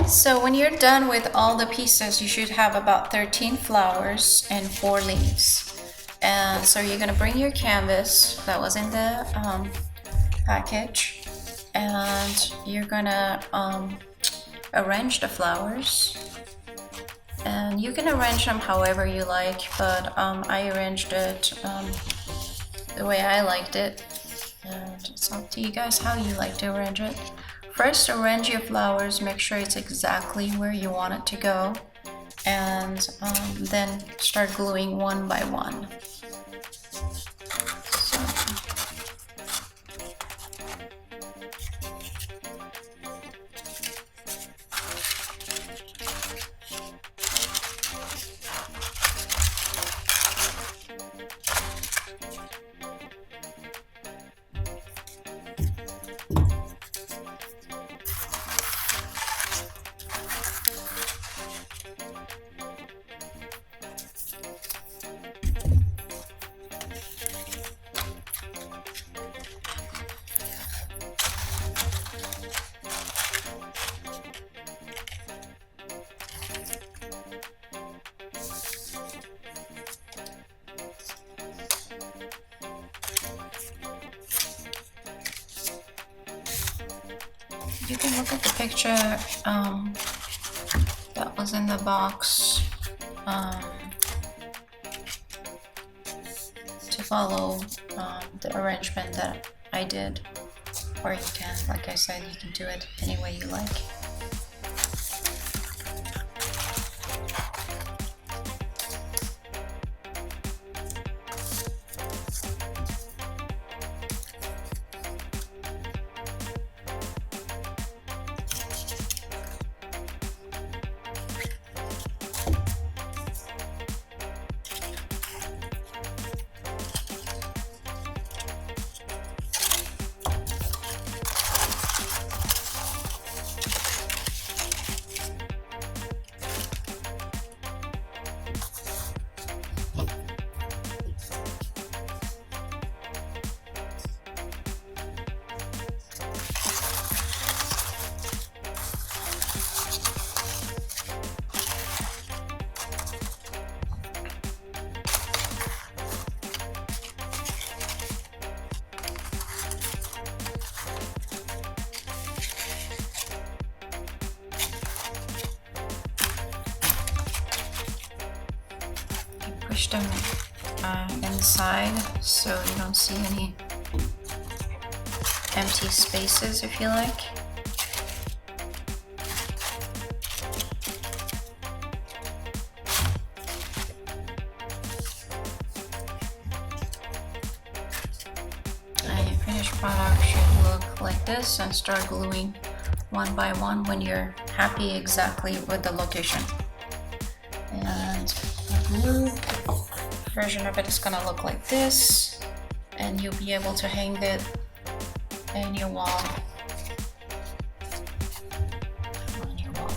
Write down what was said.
So when you're done with all the pieces, you should have about 13 flowers and 4 leaves. And so you're gonna bring your canvas that was in the package, and you're gonna arrange the flowers. And you can arrange them however you like, but I arranged it the way I liked it. And it's up to you guys how you like to arrange it. First, arrange your flowers, make sure it's exactly where you want it to go, and then start gluing one by one. You can look at the picture that was in the box to follow the arrangement that I did, or you can, like I said, you can do it any way you like. Push them inside so you don't see any empty spaces, if you like. And your finished product should look like this, and start gluing one by one when you're happy exactly with the location. And the glue version of it is gonna look like this, and you'll be able to hang it in your wall. On your wall.